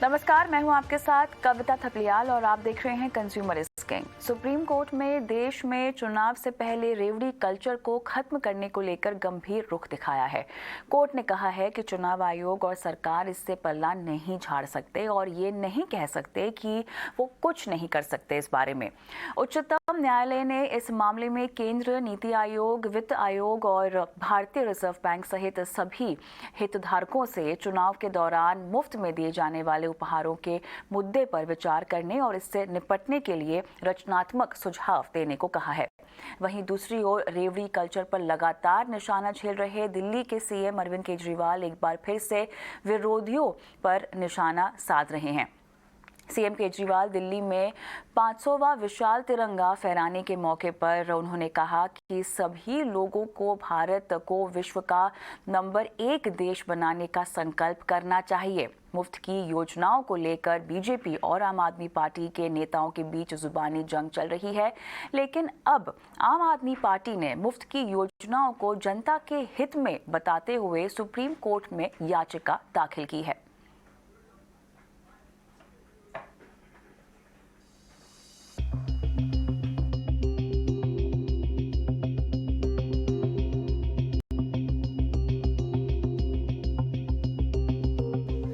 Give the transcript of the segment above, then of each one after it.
नमस्कार, मैं हूं आपके साथ कविता थपलियाल और आप देख रहे हैं consumer is king. Supreme court में देश में चुनाव से पहले रेवड़ी कल्चर को खत्म करने को लेकर गंभीर रुख दिखाया है। कोर्ट ने कहा है कि चुनाव आयोग और सरकार इससे पल्ला नहीं झाड़ सकते और ये नहीं कह सकते कि वो कुछ नहीं कर सकते इस बारे में। उच्चतम न्यायालय ने इस मामले में केंद्र, नीति आयोग, वित्त आयोग और भारतीय रिजर्व बैंक सहित सभी हितधारकों से चुनाव के दौरान मुफ्त में दिए जाने वाले उपहारों के मुद्दे पर विचार करने और इससे निपटने के लिए रचनात्मक सुझाव देने को कहा है। वहीं दूसरी ओर रेवड़ी कल्चर पर लगातार निशाना झेल रहे दिल्ली के सीएम अरविंद केजरीवाल एक बार फिर से विरोधियों पर निशाना साध रहे हैं। सीएम केजरीवाल दिल्ली में 500वां विशाल तिरंगा फहराने के मौके पर उन्होंने कहा कि सभी लोगों को भारत को विश्व का नंबर 1 देश बनाने का संकल्प करना चाहिए। मुफ्त की योजनाओं को लेकर बीजेपी और आम आदमी पार्टी के नेताओं के बीच जुबानी जंग चल रही है, लेकिन अब आम आदमी पार्टी ने मुफ्त की योजनाओं को जनता के हित में बताते हुए सुप्रीम कोर्ट में याचिका दाखिल की है।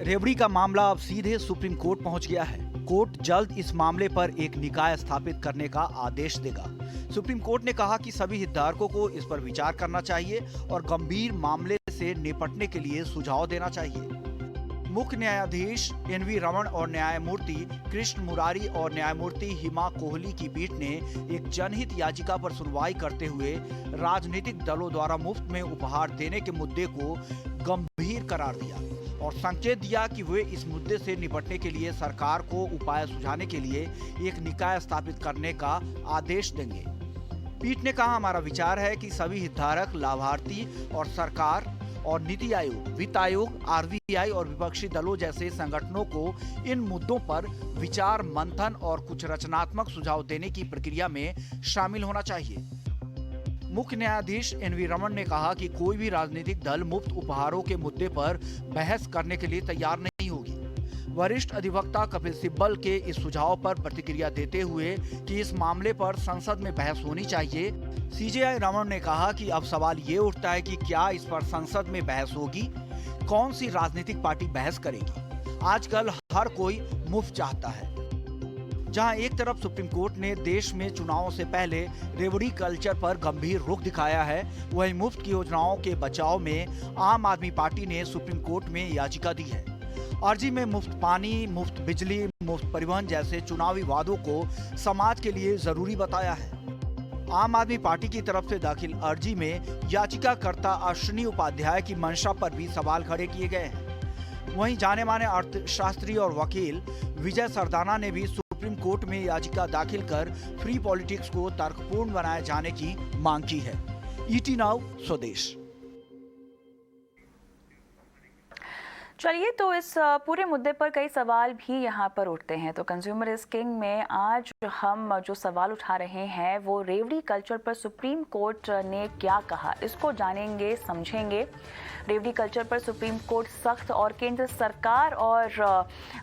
रेवड़ी का मामला अब सीधे सुप्रीम कोर्ट पहुंच गया है। कोर्ट जल्द इस मामले पर एक निकाय स्थापित करने का आदेश देगा। सुप्रीम कोर्ट ने कहा कि सभी हितधारकों को इस पर विचार करना चाहिए और गंभीर मामले से निपटने के लिए सुझाव देना चाहिए। मुख्य न्यायाधीश एनवी रमन और न्यायमूर्ति कृष्ण मुरारी और न्यायमूर्ति हिमा कोहली की पीठ ने एक जनहित याचिका पर सुनवाई करते हुए राजनीतिक दलों द्वारा मुफ्त में उपहार देने के मुद्दे को गंभीर करार दिया और संकेत दिया कि वे इस मुद्दे से निपटने के लिए सरकार को उपाय सुझाने के लिए एक निकाय स्थापित करने का आदेश देंगे। पीठ ने कहा, हमारा विचार है कि सभी हितधारक, लाभार्थी और सरकार और नीति आयोग, वित्त आयोग, आरबीआई और विपक्षी दलों जैसे संगठनों को इन मुद्दों पर विचार मंथन और कुछ रचनात्मक सुझाव देने की प्रक्रिया में शामिल होना चाहिए। मुख्य न्यायाधीश एनवी रमन ने कहा कि कोई भी राजनीतिक दल मुफ्त उपहारों के मुद्दे पर बहस करने के लिए तैयार नहीं होगी। वरिष्ठ अधिवक्ता कपिल सिब्बल के इस सुझाव पर प्रतिक्रिया देते हुए कि इस मामले पर संसद में बहस होनी चाहिए, सीजेआई रमन ने कहा कि अब सवाल ये उठता है कि क्या इस पर संसद में बहस होगी, कौन सी राजनीतिक पार्टी बहस करेगी। आजकल हर कोई मुफ्त चाहता है। जहां एक तरफ सुप्रीम कोर्ट ने देश में चुनावों से पहले रेवड़ी कल्चर पर गंभीर रुख दिखाया है, वहीं मुफ्त की योजनाओं के बचाव में आम आदमी पार्टी ने सुप्रीम कोर्ट में याचिका दी है। अर्जी में मुफ्त पानी, मुफ्त बिजली, मुफ्त परिवहन जैसे चुनावी वादों को समाज के लिए जरूरी बताया है। आम आदमी पार्टी की तरफ से दाखिल अर्जी में याचिकाकर्ता अश्विनी उपाध्याय की मंशा पर भी सवाल खड़े किए गए हैं। वहीं जाने माने अर्थशास्त्री और वकील विजय सरदाना ने भी सुप्रीम कोर्ट में याचिका दाखिल कर फ्री पॉलिटिक्स को तर्कपूर्ण बनाए जाने की मांग की है। ईटी नाउ स्वदेश। चलिए, तो इस पूरे मुद्दे पर कई सवाल भी यहाँ पर उठते हैं। तो कंज्यूमर इज किंग में आज हम जो सवाल उठा रहे हैं वो रेवड़ी कल्चर पर सुप्रीम कोर्ट ने क्या कहा, इसको जानेंगे, समझेंगे। रेवड़ी कल्चर पर सुप्रीम कोर्ट सख्त और केंद्र सरकार और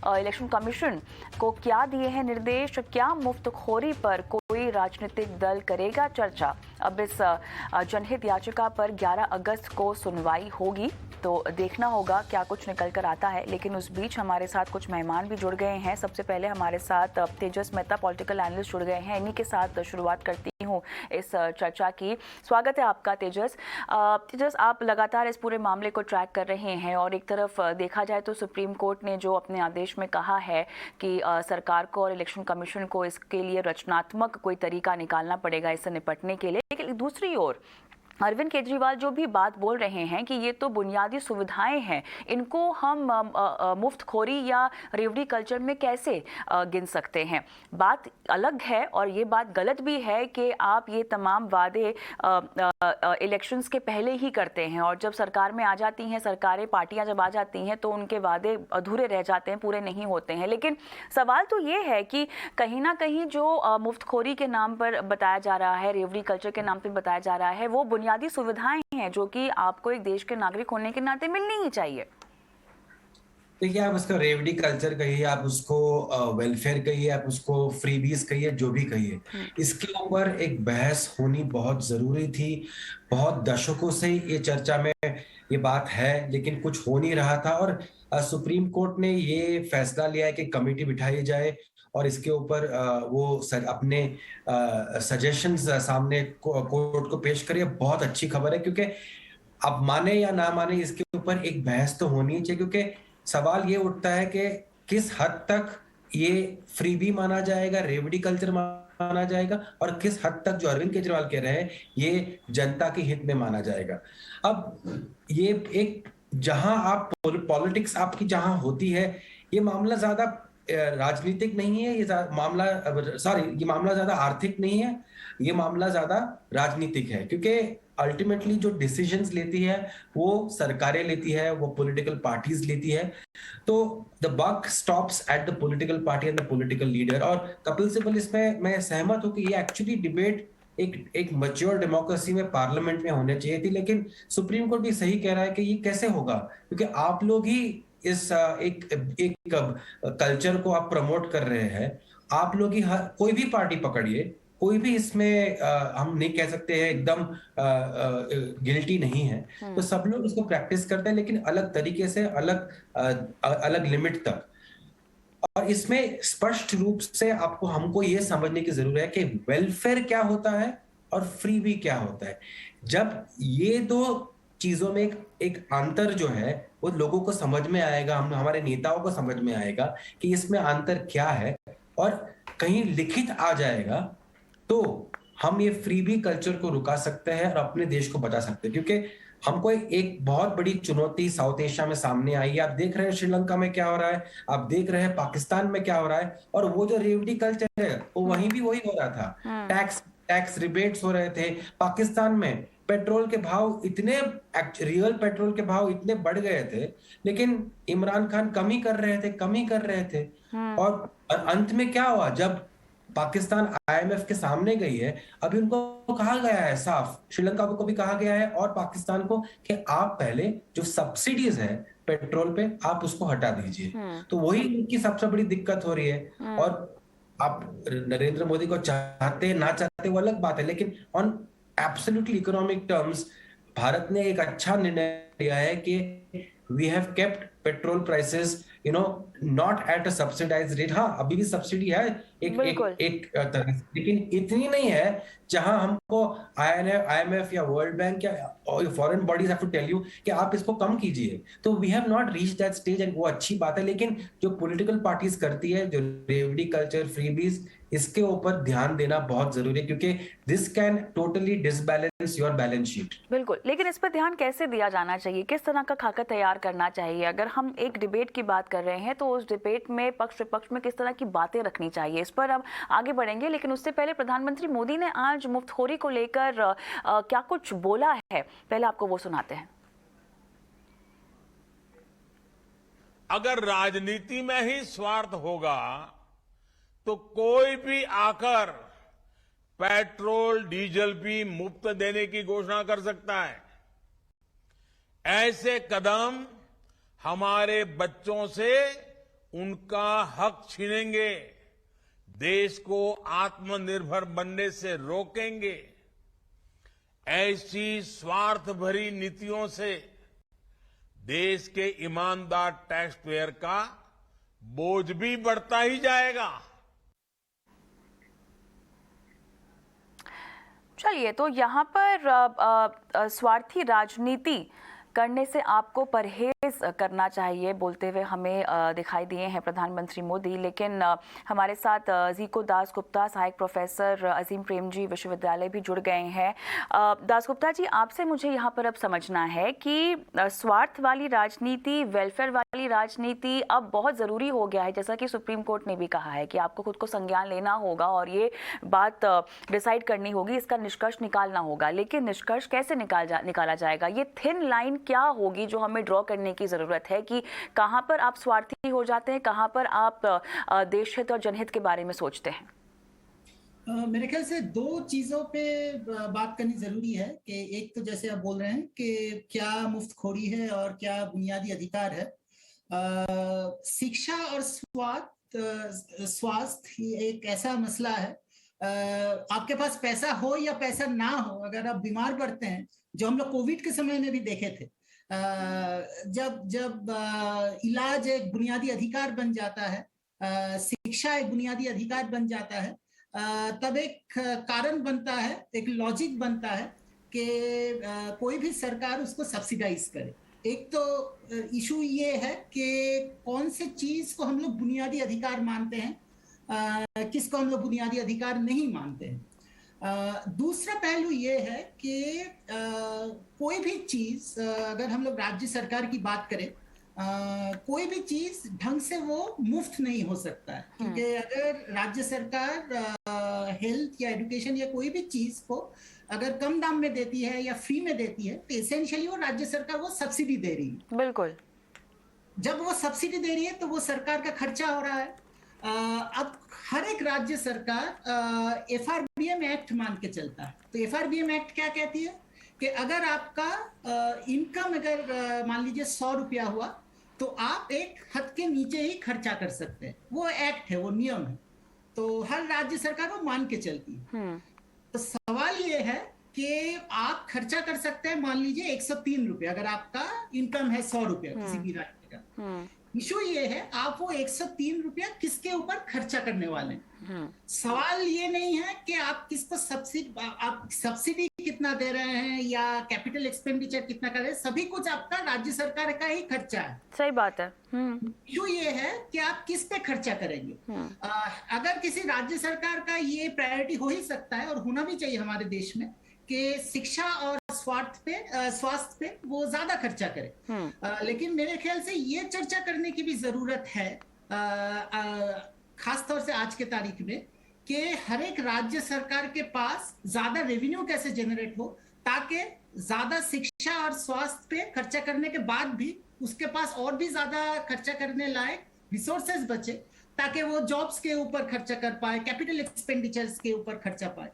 इलेक्शन कमीशन को क्या दिए हैं निर्देश, क्या मुफ्तखोरी पर कोई राजनीतिक दल करेगा चर्चा। अब इस जनहित याचिका पर 11 अगस्त को सुनवाई होगी, तो देखना होगा क्या कुछ निकल कर आता है। लेकिन उस बीच हमारे साथ कुछ मेहमान भी जुड़ गए हैं। सबसे पहले हमारे साथ तेजस मेहता, पॉलिटिकल एनालिस्ट, जुड़ गए हैं। इन्हीं के साथ शुरुआत करती हूँ इस चर्चा की। स्वागत है आपका तेजस। तेजस, आप लगातार इस पूरे मामले को ट्रैक कर रहे हैं और एक तरफ देखा जाए तो सुप्रीम कोर्ट ने जो अपने आदेश में कहा है कि सरकार को और इलेक्शन कमीशन को इसके लिए रचनात्मक कोई तरीका निकालना पड़ेगा इससे निपटने के लिए, लेकिन दूसरी ओर अरविंद केजरीवाल जो भी बात बोल रहे हैं कि ये तो बुनियादी सुविधाएं हैं, इनको हम मुफ्तखोरी या रेवड़ी कल्चर में कैसे गिन सकते हैं। बात अलग है और ये बात गलत भी है कि आप ये तमाम वादे इलेक्शंस के पहले ही करते हैं और जब सरकार में आ जाती हैं, सरकारें, पार्टियां जब आ जाती हैं तो उनके वादे अधूरे रह जाते हैं, पूरे नहीं होते हैं। लेकिन सवाल तो ये है कि कहीं ना कहीं जो मुफ्तखोरी के नाम पर बताया जा रहा है, रेवड़ी कल्चर के नाम पर बताया जा रहा है, वो बुनियादी सुविधाएं हैं जो कि आपको एक देश के नागरिक होने के नाते मिलनी ही चाहिए। देखिए, आप उसको रेवड़ी कल्चर कहिए, आप उसको वेलफेयर कहिए, आप उसको फ्रीबीज कहिए, जो भी कहिए, इसके ऊपर एक बहस होनी बहुत जरूरी थी। बहुत दशकों से ये चर्चा में ये बात है, लेकिन कुछ हो नहीं रहा था। और सुप्रीम कोर्ट ने ये फैसला लिया है कि कमेटी बिठाई जाए और इसके ऊपर वो अपने सजेशंस सामने कोर्ट को पेश करिए। बहुत अच्छी खबर है, क्योंकि अब माने या ना माने इसके ऊपर एक बहस तो होनी चाहिए, क्योंकि सवाल ये उठता है कि किस हद तक ये फ्रीबी माना जाएगा, रेवड़ी कल्चर माना जाएगा, और किस हद तक जो अरविंद केजरीवाल कह रहे हैं ये जनता के हित में माना जाएगा। अब ये एक जहां आप पॉलिटिक्स आपकी जहां होती है, ये मामला ज्यादा राजनीतिक नहीं है, ये मामला ये मामला ज्यादा आर्थिक नहीं है, ये मामला ज्यादा राजनीतिक है। क्योंकि अल्टीमेटली जो डिसीजंस लेती है वो सरकारें लेती है, वो पॉलिटिकल पार्टीज लेती है। तो the buck stops at the political party and the political leader. और कपिल सिब्बल, इसमें मैं सहमत हूं कि ये एक्चुअली डिबेट एक मैच्योर डेमोक्रेसी में पार्लियामेंट में होने चाहिए थी, लेकिन सुप्रीम कोर्ट भी सही कह रहा है कि ये कैसे होगा, क्योंकि आप लोग ही इस एक एक कल्चर को आप प्रमोट कर रहे हैं। आप लोग ही कोई भी पार्टी पकड़िए, कोई भी इसमें हम नहीं कह सकते हैं एकदम गिल्टी नहीं है। तो सब लोग इसको प्रैक्टिस करते हैं, लेकिन अलग तरीके से, अलग लिमिट तक। और इसमें स्पष्ट रूप से आपको हमको ये समझने की जरूरत है कि वेलफेयर क्या होता है और फ्रीबी क्या होता है। जब ये दो चीजों में एक अंतर जो है वो लोगों को समझ में आएगा, हम हमारे नेताओं को समझ में आएगा कि इसमें अंतर क्या है, और कहीं लिखित आ जाएगा, तो हम ये फ्रीबी कल्चर को रुका सकते हैं और अपने देश को बचा सकते हैं। क्योंकि हमको एक बहुत बड़ी चुनौती साउथ एशिया में सामने आई है। आप देख रहे हैं श्रीलंका में क्या हो रहा है, आप देख रहे हैं पाकिस्तान में क्या हो रहा है, और वो जो रेवड़ी कल्चर है वो वहीं भी वही हो रहा था। टैक्स रिबेट्स हो रहे थे पाकिस्तान में। पेट्रोल के भाव इतने, रियल पेट्रोल के भाव इतने बढ़ गए थे, लेकिन इमरान खान कमी कर रहे थे। और अंत में क्या हुआ, जब पाकिस्तान आईएमएफ के सामने गई है, अभी उनको कहा गया है साफ, श्रीलंका को भी कहा गया है और पाकिस्तान को, कि आप पहले जो सब्सिडीज है पेट्रोल पे आप उसको हटा दीजिए। तो वही उनकी सबसे बड़ी दिक्कत हो रही है। और आप नरेंद्र मोदी को चाहते ना चाहते वो अलग बात है, लेकिन on absolutely economic terms Bharat ने एक अच्छा निर्णय लिया है कि we have kept petrol prices not at a subsidised rate. हाँ, अभी भी सब्सिडी है एक तरह से, लेकिन इतनी नहीं है जहां हमको आईएमएफ या वर्ल्ड बैंक या foreign bodies have to tell you कि आप इसको कम कीजिए। तो we have not reach that stage, and वो अच्छी बात है। लेकिन जो पॉलिटिकल पार्टीज करती है, जो रेवड़ी कल्चर, फ्रीबीज, इसके ऊपर ध्यान देना बहुत जरूरी है, क्योंकि this can totally disbalance your balance sheet. बिल्कुल, लेकिन इस पर ध्यान कैसे दिया जाना चाहिए, किस तरह का खाका तैयार करना चाहिए? अगर हम एक डिबेट की बात कर रहे हैं तो उस डिबेट में पक्ष विपक्ष में किस तरह की बातें रखनी चाहिए, इस पर अब आगे बढ़ेंगे। लेकिन उससे पहले प्रधानमंत्री मोदी ने आज मुफ्तखोरी को लेकर क्या कुछ बोला है, पहले आपको वो सुनाते हैं। अगर राजनीति में ही स्वार्थ होगा तो कोई भी आकर पेट्रोल डीजल भी मुफ्त देने की घोषणा कर सकता है। ऐसे कदम हमारे बच्चों से उनका हक छीनेंगे, देश को आत्मनिर्भर बनने से रोकेंगे। ऐसी स्वार्थ भरी नीतियों से देश के ईमानदार टैक्स पेयर का बोझ भी बढ़ता ही जाएगा। चलिए, तो यहाँ पर स्वार्थी राजनीति करने से आपको परहेज करना चाहिए बोलते हुए हमें दिखाई दिए हैं प्रधानमंत्री मोदी। लेकिन हमारे साथ जीको दासगुप्ता, सहायक प्रोफेसर अजीम प्रेमजी विश्वविद्यालय भी जुड़ गए हैं। दासगुप्ता जी, आपसे मुझे यहाँ पर अब समझना है कि स्वार्थ वाली राजनीति, वेलफेयर वाली राजनीति अब बहुत ज़रूरी हो गया है। जैसा कि सुप्रीम कोर्ट ने भी कहा है कि आपको खुद को संज्ञान लेना होगा और ये बात डिसाइड करनी होगी, इसका निष्कर्ष निकालना होगा। लेकिन निष्कर्ष कैसे निकाला जाएगा? ये थिन लाइन क्या होगी जो हमें ड्रॉ करने की जरूरत है कि कहां पर आप स्वार्थी हो जाते हैं, कहां पर आप देश हित और जनहित के बारे में सोचते हैं? मेरे ख्याल से दो चीजों पे बात करनी जरूरी है कि एक तो जैसे आप बोल रहे हैं कि क्या मुफ्तखोरी है और क्या बुनियादी अधिकार है। शिक्षा और स्वास्थ्य ही एक ऐसा मसला है। आपके पास पैसा हो या पैसा ना हो, अगर आप बीमार पड़ते हैं, जो हम लोग कोविड के समय में भी देखे थे, जब इलाज एक बुनियादी अधिकार बन जाता है, शिक्षा एक बुनियादी अधिकार बन जाता है, तब एक कारण बनता है, एक लॉजिक बनता है कि कोई भी सरकार उसको सब्सिडाइज करे। एक तो इशू ये है कि कौन से चीज को हम लोग बुनियादी अधिकार मानते हैं, किसको हम लोग बुनियादी अधिकार नहीं मानते हैं। दूसरा पहलू ये है कि कोई भी चीज, अगर हम लोग राज्य सरकार की बात करें, कोई भी चीज ढंग से वो मुफ्त नहीं हो सकता है, क्योंकि अगर राज्य सरकार हेल्थ या एजुकेशन या कोई भी चीज को अगर कम दाम में देती है या फ्री में देती है, तो एसेंशियली वो राज्य सरकार वो सब्सिडी दे रही है। बिल्कुल। जब वो सब्सिडी दे रही है तो वो सरकार का खर्चा हो रहा है। अब हर एक राज्य सरकार FRBM एक्ट मान के चलता है। तो FRBM एक्ट क्या कहती है कि अगर आपका इनकम अगर मान लीजिए 100 रुपया हुआ, तो आप एक हद के नीचे ही खर्चा कर सकते हैं। वो एक्ट है, वो नियम है, तो हर राज्य सरकार वो मान के चलती है। तो सवाल ये है कि आप खर्चा कर सकते हैं मान लीजिए 103 रुपया, अगर आपका इनकम है 100 रुपया किसी भी राज्य का। इशू ये है आप वो 103 रुपया किसके ऊपर खर्चा करने वाले हैं। सवाल ये नहीं है कि आप किसको सब्सिडी कितना दे रहे हैं या कैपिटल एक्सपेंडिचर कितना कर रहे हैं, सभी कुछ आपका राज्य सरकार का ही खर्चा है। सही बात है। इशू ये है कि आप किस पे खर्चा करेंगे। अगर किसी राज्य सरकार का ये प्रायोरिटी हो ही सकता है और होना भी चाहिए हमारे देश में कि शिक्षा और स्वास्थ्य पे वो ज्यादा खर्चा करे, लेकिन मेरे ख्याल से ये चर्चा करने की भी जरूरत है, खास तौर से आज के तारीख में, कि हर एक राज्य सरकार के पास ज्यादा रेवेन्यू कैसे जनरेट हो, ताकि ज्यादा शिक्षा और स्वास्थ्य पे खर्चा करने के बाद भी उसके पास और भी ज्यादा खर्चा करने लायक रिसोर्सेज बचे, ताकि वो जॉब्स के ऊपर खर्चा कर पाए, कैपिटल एक्सपेंडिचर्स के ऊपर खर्चा पाए।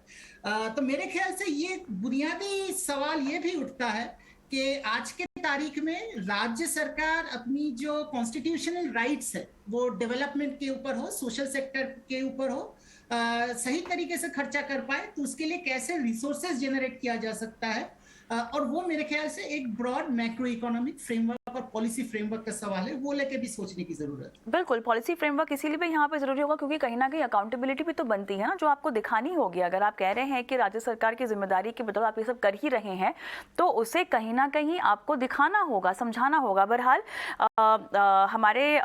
तो मेरे ख्याल से ये बुनियादी सवाल ये भी उठता है कि आज के तारीख में राज्य सरकार अपनी जो कॉन्स्टिट्यूशनल राइट्स है वो डेवलपमेंट के ऊपर हो, सोशल सेक्टर के ऊपर हो, सही तरीके से खर्चा कर पाए, तो उसके लिए कैसे रिसोर्सेज जनरेट किया जा सकता है। और वो मेरे ख्याल से एक ब्रॉड मैक्रो इकोनॉमिक फ्रेमवर्क और पॉलिसी फ्रेमवर्क का सवाल है, वो लेके भी सोचने की जरूरत है। बिल्कुल, पॉलिसी फ्रेमवर्क इसीलिए भी यहाँ पे जरूरी होगा क्योंकि कहीं ना कहीं अकाउंटेबिलिटी भी तो बनती है ना, जो आपको दिखानी होगी। अगर आप कह रहे हैं कि राज्य सरकार की जिम्मेदारी की बदौलत आप ये सब कर ही रहे हैं, तो उसे कहीं ना कहीं आपको दिखाना होगा, समझाना होगा। बहरहाल हमारे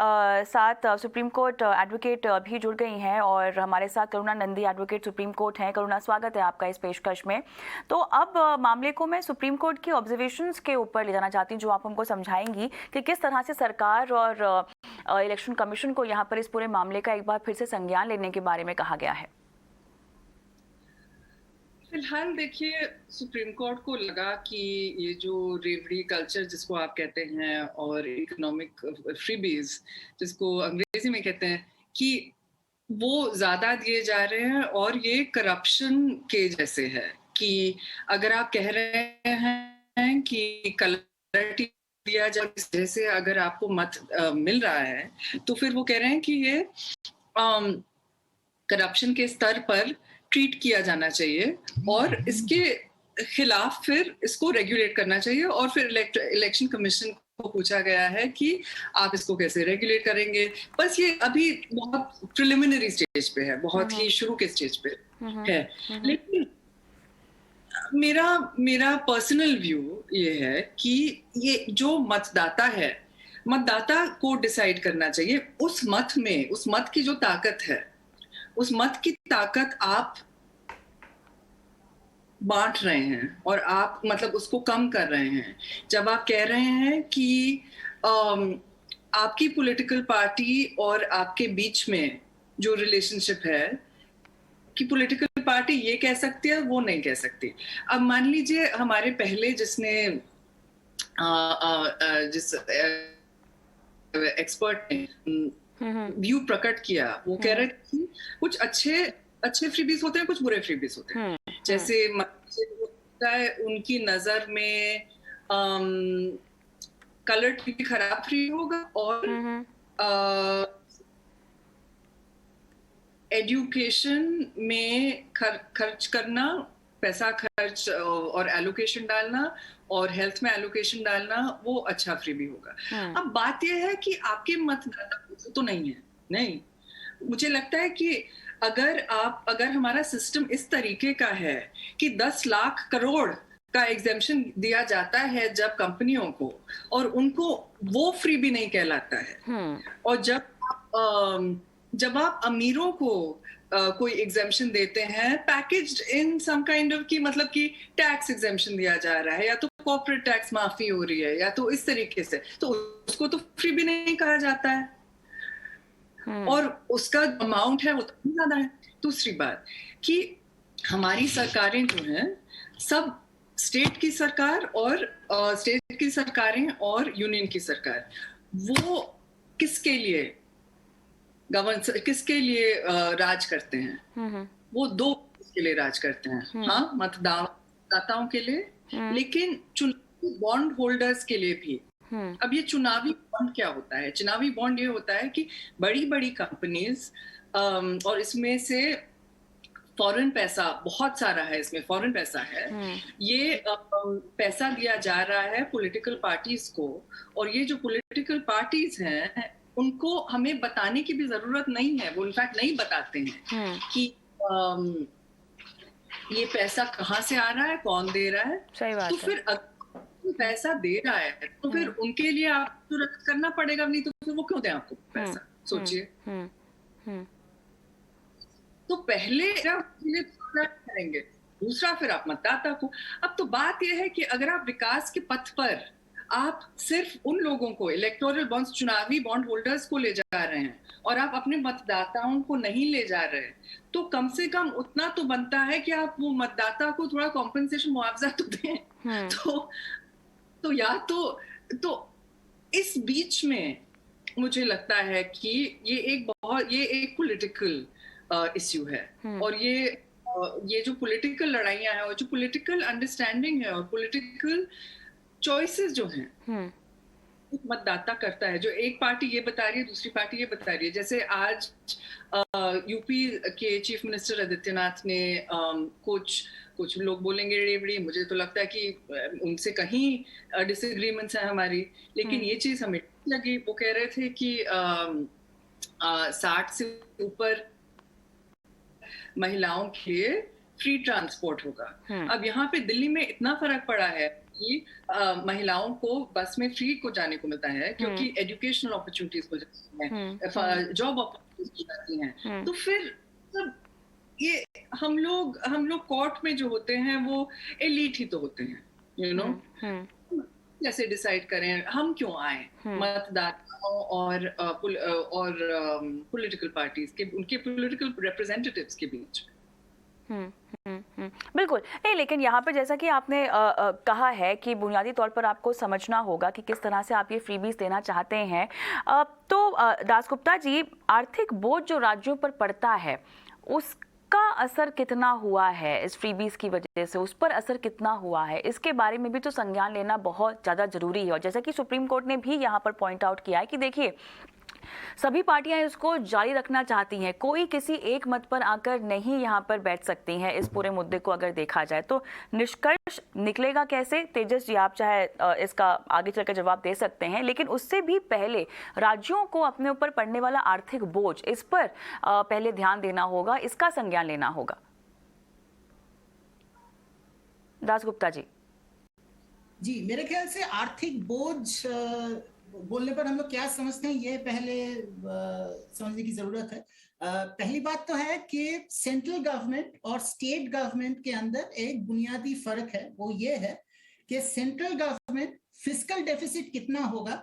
साथ सुप्रीम कोर्ट एडवोकेट भी जुड़ गई हैं और हमारे साथ करुणा नंदी एडवोकेट सुप्रीम कोर्ट हैं। करुणा, स्वागत है आपका इस पेशकश में। तो अब मामले को मैं सुप्रीम कोर्ट की ऑब्जर्वेशंस के ऊपर ले जाना चाहती हूँ, जो आप हमको समझाएंगी कि किस तरह से सरकार और इलेक्शन कमीशन को यहाँ पर इस पूरे मामले का एक बार फिर से संज्ञान लेने के बारे में कहा गया है। फिलहाल देखिए, सुप्रीम कोर्ट को लगा कि ये जो रेवड़ी कल्चर जिसको आप कहते हैं और इकोनॉमिक फ्रीबीज जिसको अंग्रेजी में कहते हैं, कि वो ज्यादा दिए जा रहे हैं और ये करप्शन के जैसे है। कि अगर आप कह रहे हैं कि कलर दिया जाए, जैसे अगर आपको मत मिल रहा है, तो फिर वो कह रहे हैं कि ये करप्शन के स्तर पर ट्रीट किया जाना चाहिए और इसके खिलाफ फिर इसको रेगुलेट करना चाहिए। और फिर इलेक्शन कमीशन को पूछा गया है कि आप इसको कैसे रेगुलेट करेंगे। बस ये अभी बहुत प्रिलिमिनरी स्टेज पे है, बहुत ही शुरू के स्टेज पे है। लेकिन मेरा पर्सनल व्यू ये है कि ये जो मतदाता है, मतदाता को डिसाइड करना चाहिए उस मत में, उस मत की जो ताकत है, उस मत की ताकत आप बांट रहे हैं और आप मतलब उसको कम कर रहे हैं। जब आप कह रहे हैं कि आपकी पॉलिटिकल पार्टी और आपके बीच में जो रिलेशनशिप है कि पॉलिटिकल पार्टी ये कह सकती है, वो नहीं कह सकती। अब मान लीजिए हमारे पहले जिस एक्सपर्ट ने व्यू प्रकट किया, वो कह रहे थे कि कुछ अच्छे फ्रीबीज होते हैं, कुछ बुरे फ्रीबीज होते हैं। जैसे उनकी नजर में कलर टीवी खराब फ्री होगा और एजुकेशन में खर्च करना, पैसा खर्च और एलोकेशन डालना और हेल्थ में एलोकेशन डालना, वो अच्छा फ्री भी होगा। अब बात यह है कि आपके मतदाता तो नहीं है, नहीं, मुझे लगता है कि अगर हमारा सिस्टम इस तरीके का है कि 10 लाख करोड़ का एग्जेम्पशन दिया जाता है जब कंपनियों को, और उनको वो फ्री भी नहीं कहलाता है, और जब आप अमीरों को कोई एग्जेम्पशन देते हैं packaged in some kind of की, मतलब कि टैक्स एग्जेम्पशन दिया जा रहा है या तो कॉर्पोरेट टैक्स माफी हो रही है या तो इस तरीके से, तो उसको तो फ्री भी नहीं कहा जाता है और उसका अमाउंट है वो तो ज्यादा है। दूसरी बात कि हमारी सरकारें जो हैं, सब स्टेट की सरकार और स्टेट की सरकारें और यूनियन की सरकार, वो किसके लिए राज करते हैं? वो दो के लिए राज करते हैं, हाँ, मतदाताओं के लिए, लेकिन चुनावी बॉन्ड होल्डर्स के लिए भी। अब ये चुनावी बॉन्ड क्या होता है? चुनावी बॉन्ड ये होता है कि बड़ी बड़ी कंपनीज, और इसमें से फॉरेन पैसा बहुत सारा है, इसमें फॉरेन पैसा है, ये पैसा दिया जा रहा है पॉलिटिकल पार्टीज को, और ये जो पॉलिटिकल पार्टीज हैं उनको हमें बताने की भी जरूरत नहीं है, वो इनफैक्ट नहीं बताते हैं कि ये पैसा कहाँ से आ रहा है, कौन दे रहा है। सही बात तो है। फिर अगर पैसा दे रहा है तो फिर उनके लिए आपको रद्द करना पड़ेगा, नहीं तो फिर वो क्यों दें आपको पैसा? सोचिए। तो पहले करेंगे, दूसरा फिर आप मतदाता को। अब तो बात यह है कि अगर आप विकास के पथ पर आप सिर्फ उन लोगों को, इलेक्टोरल बॉन्ड्स, चुनावी बॉन्ड होल्डर्स को ले जा रहे हैं और आप अपने मतदाताओं को नहीं ले जा रहे, तो कम से कम उतना तो बनता है कि आप वो मतदाता को थोड़ा कॉम्पेंसेशन, मुआवजा तो दें। तो या तो इस बीच में मुझे लगता है कि ये एक पॉलिटिकल इश्यू है, और ये जो पॉलिटिकल लड़ाइयां हैं और जो पॉलिटिकल अंडरस्टैंडिंग है और पॉलिटिकल चॉइसेस जो हैं, मतदाता करता है, जो एक पार्टी ये बता रही है, दूसरी पार्टी ये बता रही है। जैसे आज यूपी के चीफ मिनिस्टर आदित्यनाथ ने कुछ लोग बोलेंगे रेवड़ी, मुझे तो लगता है कि उनसे कहीं डिसएग्रीमेंट्स हैं हमारी, लेकिन ये चीज हमें लगी। वो कह रहे थे कि 60 से ऊपर महिलाओं के लिए फ्री ट्रांसपोर्ट होगा। अब यहाँ पे दिल्ली में इतना फर्क पड़ा है कि महिलाओं को बस में फ्री को जाने को मिलता है, क्योंकि एजुकेशनल अपॉर्चुनिटीज हो जाती हैं, जॉब अपॉर्चुनिटीज हो जाती हैं। तो फिर ये हम लोग कोर्ट में जो होते हैं वो एलीट ही तो होते हैं, यू नो। कैसे डिसाइड करें हम क्यों आए मतदाताओं और पॉलिटिकल पार्टीज के, उनके पॉलिटिकल रिप्रेजेंटेटिव्स के बीच। बिल्कुल नहीं, लेकिन यहाँ पे जैसा कि आपने कहा है कि बुनियादी तौर पर आपको समझना होगा कि किस तरह से आप ये फ्रीबीज देना चाहते हैं। तो दासगुप्ता जी, आर्थिक बोझ जो राज्यों पर पड़ता है उसका असर कितना हुआ है इस फ्रीबीज की वजह से, उस पर असर कितना हुआ है, इसके बारे में भी तो संज्ञान लेना बहुत ज़्यादा ज़रूरी है। और जैसा कि सुप्रीम कोर्ट ने भी यहाँ पर पॉइंट आउट किया है कि देखिए, सभी पार्टियां इसको जारी रखना चाहती हैं, कोई किसी एक मत पर आकर नहीं यहाँ पर बैठ सकती हैं। इस पूरे मुद्दे को अगर देखा जाए तो निष्कर्ष निकलेगा कैसे? तेजस जी, आप चाहे इसका आगे चलकर जवाब दे सकते हैं, लेकिन उससे भी पहले राज्यों को अपने ऊपर पड़ने वाला आर्थिक बोझ, इस पर पहले ध्यान देना होगा, इसका संज्ञान लेना होगा। दासगुप्ता जी। जी, मेरे ख्याल से आर्थिक बोझ बोलने पर हम लोग क्या समझते हैं, ये पहले समझने की जरूरत है। पहली बात तो है कि सेंट्रल गवर्नमेंट और स्टेट गवर्नमेंट के अंदर एक बुनियादी फर्क है। वो ये है कि सेंट्रल गवर्नमेंट फिस्कल डेफिसिट कितना होगा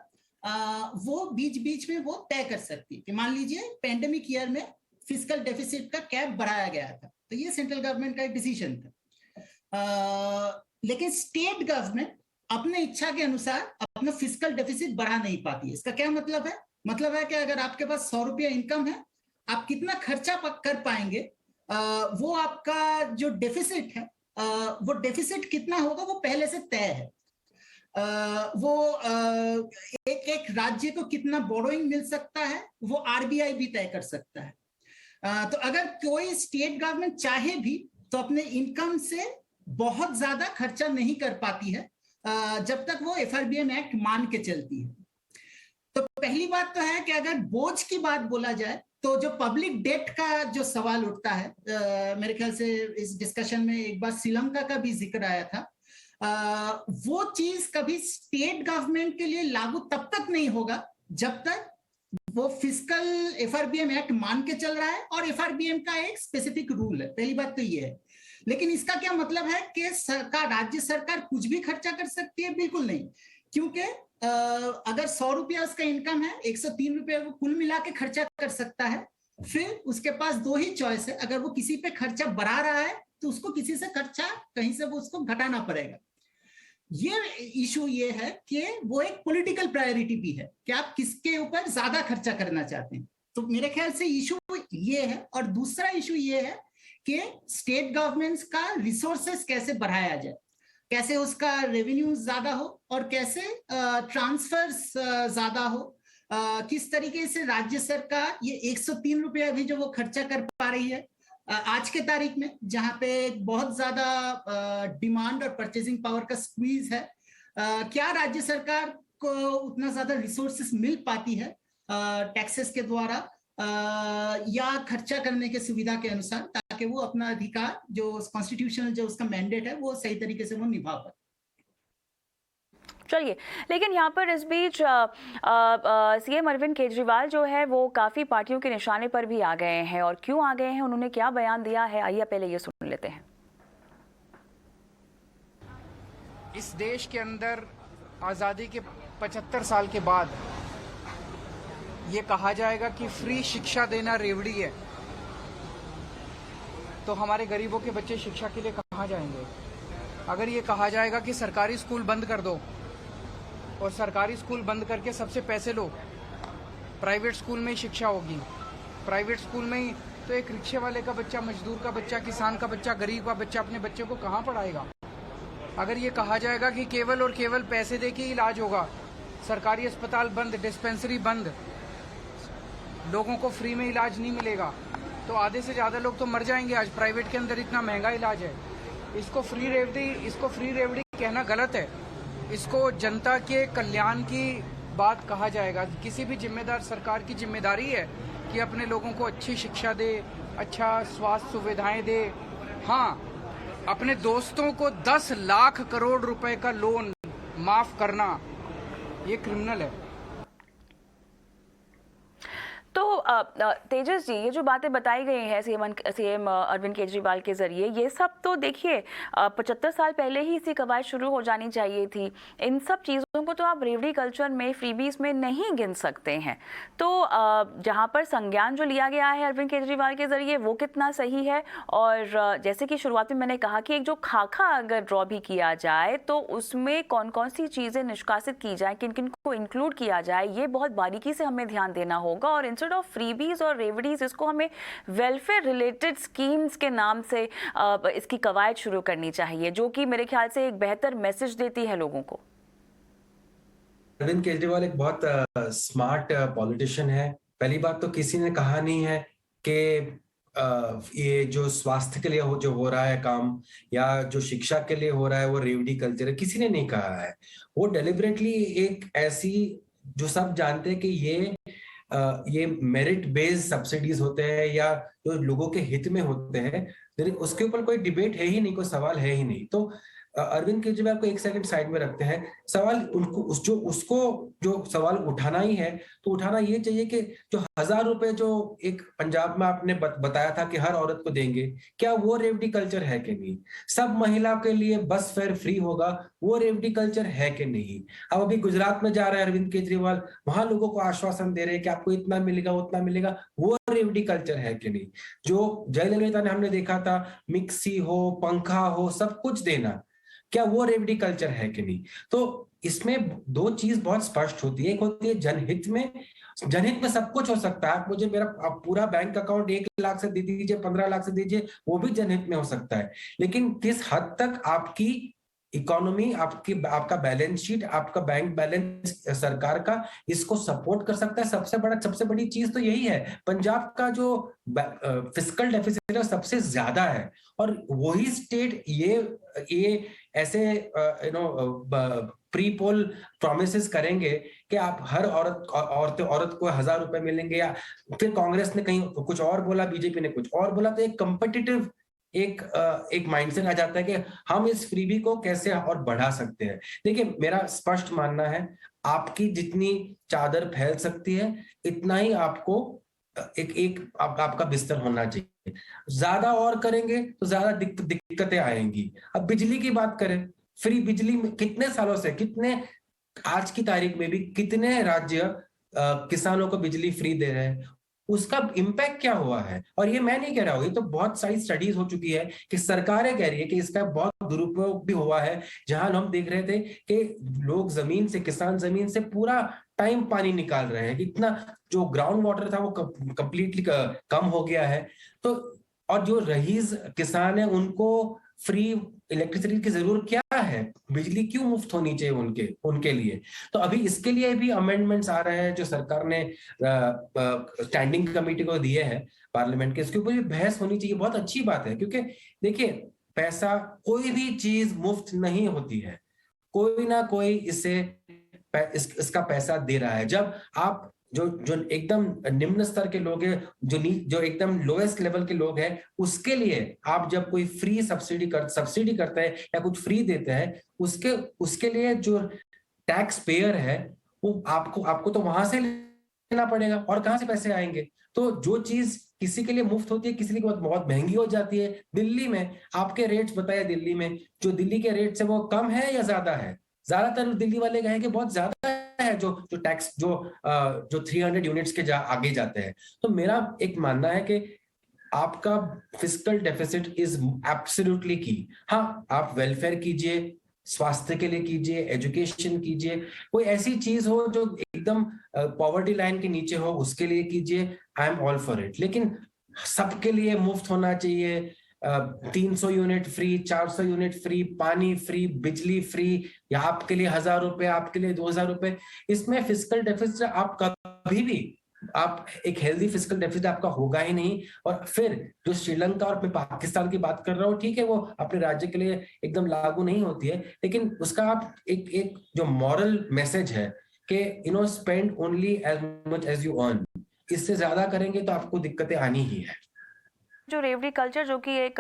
वो बीच बीच में वो तय कर सकती है। कि मान लीजिए पेंडेमिक ईयर में फिस्कल डेफिसिट का कैप बढ़ाया गया था, तो ये सेंट्रल गवर्नमेंट का एक डिसीजन था। लेकिन स्टेट गवर्नमेंट अपने इच्छा के अनुसार अपना फिस्कल डेफिसिट बढ़ा नहीं पाती है। इसका क्या मतलब है? मतलब है कि अगर आपके पास 100 रुपया इनकम है, आप कितना खर्चा कर पाएंगे, वो आपका जो डेफिसिट है, वो डेफिसिट कितना होगा वो पहले से तय है। वो एक एक राज्य को कितना बोरोइंग मिल सकता है वो आरबीआई भी तय कर सकता है। तो अगर कोई स्टेट गवर्नमेंट चाहे भी तो अपने इनकम से बहुत ज्यादा खर्चा नहीं कर पाती है जब तक वो एफआरबीएम एक्ट मान के चलती है। तो पहली बात तो है कि अगर बोझ की बात बोला जाए तो जो पब्लिक डेट का जो सवाल उठता है, मेरे ख्याल से इस डिस्कशन में एक बार श्रीलंका का भी जिक्र आया था, वो चीज कभी स्टेट गवर्नमेंट के लिए लागू तब तक नहीं होगा जब तक वो फिस्कल एफआरबीएम एक्ट मान के चल रहा है और एफआरबीएम का एक स्पेसिफिक रूल है। पहली बात तो ये है। लेकिन इसका क्या मतलब है कि सरकार, राज्य सरकार कुछ भी खर्चा कर सकती है? बिल्कुल नहीं, क्योंकि अगर 100 रुपया उसका इनकम है, 103 रुपया वो कुल मिला के खर्चा कर सकता है। फिर उसके पास दो ही चॉइस है, अगर वो किसी पे खर्चा बढ़ा रहा है तो उसको किसी से खर्चा कहीं से वो उसको घटाना पड़ेगा। ये इशू ये है कि वो एक पॉलिटिकल प्रायोरिटी भी है कि आप किसके ऊपर ज्यादा खर्चा करना चाहते हैं। तो मेरे ख्याल से इशू ये है। और दूसरा इशू ये है कि स्टेट गवर्नमेंट्स का रिसोर्सेस कैसे बढ़ाया जाए, कैसे उसका रेवेन्यू ज्यादा हो और कैसे ट्रांसफर्स ज्यादा हो, किस तरीके से राज्य सरकार ये 103 रुपया भी जो वो खर्चा कर पा रही है आज के तारीख में, जहां पे बहुत ज्यादा डिमांड और परचेजिंग पावर का स्क्वीज है, क्या राज्य सरकार को उतना ज्यादा रिसोर्सेस मिल पाती है टैक्सेस के द्वारा या खर्चा करने के सुविधा के अनुसार, ताकि वो अपना अधिकार जो कॉन्स्टिट्यूशनल जो उसका मैंडेट है वो सही तरीके से वो निभा पाए। चलिए, लेकिन यहाँ पर इस बीच सीएम अरविंद केजरीवाल जो है वो काफ़ी पार्टियों के निशाने पर भी आ गए हैं। और क्यों आ गए हैं, उन्होंने क्या बयान दिया है, आइए पहले ये सुन लेते हैं। इस देश के अंदर आज़ादी के 75 साल के बाद ये कहा जाएगा कि फ्री शिक्षा देना रेवड़ी है, तो हमारे गरीबों के बच्चे शिक्षा के लिए कहाँ जाएंगे? अगर ये कहा जाएगा कि सरकारी स्कूल बंद कर दो और सरकारी स्कूल बंद करके सबसे पैसे लो, प्राइवेट स्कूल में ही शिक्षा होगी, प्राइवेट स्कूल में ही, तो एक रिक्शे वाले का बच्चा, मजदूर का बच्चा, किसान का बच्चा, गरीब का बच्चा अपने बच्चे को कहाँ पढ़ाएगा? अगर ये कहा जाएगा कि केवल और केवल पैसे दे के इलाज होगा, सरकारी अस्पताल बंद, डिस्पेंसरी बंद, लोगों को फ्री में इलाज नहीं मिलेगा, तो आधे से ज़्यादा लोग तो मर जाएंगे। आज प्राइवेट के अंदर इतना महंगा इलाज है। इसको फ्री रेवड़ी कहना गलत है। इसको जनता के कल्याण की बात कहा जाएगा। किसी भी जिम्मेदार सरकार की जिम्मेदारी है कि अपने लोगों को अच्छी शिक्षा दे, अच्छा स्वास्थ्य सुविधाएं दे। हाँ, अपने दोस्तों को 10 लाख करोड़ रुपए का लोन माफ करना ये क्रिमिनल है। तो तेजस जी, ये जो बातें बताई गई हैं सीएम अरविंद केजरीवाल के जरिए, ये सब तो देखिए 75 साल पहले ही इसकी कवायद शुरू हो जानी चाहिए थी। इन सब चीज़ों को तो आप रेवड़ी कल्चर में, फ्रीबीज में नहीं गिन सकते हैं। तो जहाँ पर संज्ञान जो लिया गया है अरविंद केजरीवाल के जरिए, वो कितना सही है? और जैसे कि शुरुआत में मैंने कहा कि एक जो खाका अगर ड्रॉ भी किया जाए तो उसमें कौन कौन सी चीज़ें निष्कासित की जाए, किन किन को इंक्लूड किया जाए, ये बहुत बारीकी से हमें ध्यान देना होगा। और इंस्टेड ऑफ फ्रीबीज और रेवड़ीज, इसको हमें वेलफेयर रिलेटेड स्कीम्स के नाम से इसकी कवायद शुरू करनी चाहिए, जो कि मेरे ख्याल से एक बेहतर मैसेज देती है लोगों को। अरविंद केजरीवाल एक बहुत स्मार्ट पॉलिटिशियन है। पहली बात तो किसी ने कहा नहीं है कि ये जो स्वास्थ्य के लिए जो हो रहा है काम, या जो शिक्षा के लिए हो रहा है, वो रेवड़ी कल्चर है, किसी ने नहीं कहा है। वो डेलिबरेटली एक ऐसी, जो सब जानते हैं कि ये मेरिट बेस्ड सब्सिडीज होते हैं या जो लोगों के हित में होते हैं, उसके ऊपर कोई डिबेट है ही नहीं, कोई सवाल है ही नहीं। तो अरविंद केजरीवाल को एक सेकंड साइड में रखते हैं। सवाल उसको जो सवाल उठाना ही है, तो उठाना ये चाहिए कि जो 1000 रुपए जो एक पंजाब में आपने बताया था कि हर औरत को देंगे, क्या वो रेवड़ी कल्चर है कि नहीं? सब महिला के लिए बस फेयर फ्री होगा, वो रेवड़ी कल्चर है कि नहीं? अब अभी गुजरात में जा रहे हैं अरविंद केजरीवाल, वहां लोगों को आश्वासन दे रहे हैं कि आपको इतना मिलेगा, उतना मिलेगा, वो रेवड़ी कल्चर है कि नहीं? जो जयललिता ने हमने देखा था, मिक्सी हो, पंखा हो, सब कुछ देना, क्या वो रेवड़ी कल्चर है कि नहीं? तो इसमें दो चीज बहुत स्पष्ट होती है। एक होती है जनहित में सब कुछ हो सकता है। आप मुझे मेरा पूरा बैंक अकाउंट 1 लाख से दे दीजिए, 15 लाख से दीजिए, वो भी जनहित में हो सकता है। लेकिन किस हद तक आपकी इकोनॉमी, आपका बैलेंस शीट, आपका बैंक बैलेंस सरकार का इसको सपोर्ट कर सकता है। सबसे बड़ी चीज तो यही है, पंजाब का जो फिस्कल डेफिसिट है सबसे ज्यादा है, और वही स्टेट ये ऐसे प्री पोल प्रोमिसेस करेंगे कि आप हर औरत को 1000 रुपए मिलेंगे, या फिर कांग्रेस ने कहीं कुछ और बोला, बीजेपी ने कुछ और बोला, तो एक कंपिटिटिव एक माइंडसेट आ जाता है कि हम इस फ्रीबी को कैसे और बढ़ा सकते हैं। देखिए, मेरा स्पष्ट मानना है, आपकी जितनी चादर फैल सकती है इतना ही आपको आपका बिस्तर होना चाहिए। ज्यादा और करेंगे तो ज्यादा दिक्कतें आएंगी। अब बिजली की बात करें, फ्री बिजली में कितने सालों से, आज की तारीख में भी कितने राज्य किसानों को बिजली फ्री दे रहे हैं, उसका इम्पैक्ट क्या हुआ है? और ये मैं नहीं कह रहा हूं, ये तो बहुत सारी स्टडीज हो चुकी है कि सरकारें कह रही है कि इसका बहुत दुरुपयोग भी हुआ है। जहां हम देख रहे थे कि लोग किसान जमीन से पूरा टाइम पानी निकाल रहे हैं, इतना जो ग्राउंड वाटर था वो कंप्लीटली कम हो गया है। तो और जो रईस किसान है उनको फ्री इलेक्ट्रिसिटी की जरूरत क्या है? बिजली क्यों मुफ्त होनी चाहिए उनके लिए? तो अभी इसके लिए भी अमेंडमेंट्स आ रहे हैं जो सरकार ने स्टैंडिंग कमेटी को दिए हैं पार्लियामेंट के, इसके ऊपर भी बहस होनी चाहिए। बहुत अच्छी बात है, क्योंकि देखिए, पैसा, कोई भी चीज मुफ्त नहीं होती है, कोई ना कोई इसका पैसा दे रहा है। जब आप जो एकदम निम्न स्तर के लोग हैं, जो एकदम लोएस्ट लेवल के लोग हैं, उसके लिए आप जब कोई फ्री सब्सिडी करते हैं या कुछ फ्री देते हैं, उसके लिए जो टैक्स पेयर है वो आपको तो वहां से लेना पड़ेगा, और कहां से पैसे आएंगे? तो जो चीज किसी के लिए मुफ्त होती है, किसी के लिए बहुत महंगी हो जाती है। दिल्ली में आपके रेट्स बताइए, दिल्ली में जो दिल्ली के रेट्स है वो कम है या ज्यादा है? ज्यादातर दिल्ली वाले कहेंगे बहुत ज्यादा है, जो टैक्स जो 300 यूनिट्स के आगे जाते हैं। तो मेरा एक मानना है कि आपका फिस्कल डेफिसिट इज एब्सोल्युटली की। हाँ, आप वेलफेयर कीजिए, स्वास्थ्य के लिए कीजिए, एजुकेशन कीजिए, कोई ऐसी चीज हो जो एकदम पॉवर्टी लाइन के नीचे हो, उसके लिए कीजिए, I am all for it. लेकिन सबके लिए मुफ्त होना चाहिए, 300 यूनिट फ्री, 400 यूनिट फ्री, पानी फ्री, बिजली फ्री, या आपके लिए 1000 रुपए, आपके लिए 2000 रुपए, इसमें फिस्कल डेफिसिट आप कभी भी एक हेल्दी फिस्कल डेफिसिट आपका होगा ही नहीं। और फिर जो श्रीलंका और पाकिस्तान की बात कर रहा हूँ, ठीक है, वो अपने राज्य के लिए एकदम लागू नहीं होती है, लेकिन उसका आप एक जो मॉरल मैसेज है कि spend only as much as you earn, इससे ज्यादा करेंगे तो आपको दिक्कतें आनी ही है। जो रेवड़ी कल्चर, जो कि एक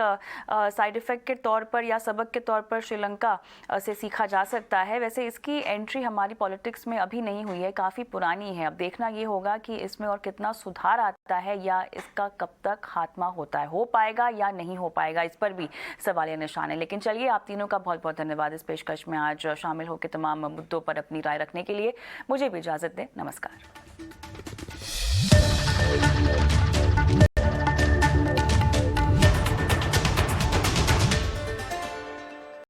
साइड इफेक्ट के तौर पर या सबक के तौर पर श्रीलंका से सीखा जा सकता है, वैसे इसकी एंट्री हमारी पॉलिटिक्स में अभी नहीं हुई है, काफ़ी पुरानी है। अब देखना ये होगा कि इसमें और कितना सुधार आता है, या इसका कब तक खात्मा होता है, हो पाएगा या नहीं हो पाएगा, इस पर भी सवालिया निशान है। लेकिन चलिए, आप तीनों का बहुत बहुत धन्यवाद इस पेशकश में आज शामिल होकर तमाम मुद्दों पर अपनी राय रखने के लिए। मुझे भी इजाज़त दें, नमस्कार।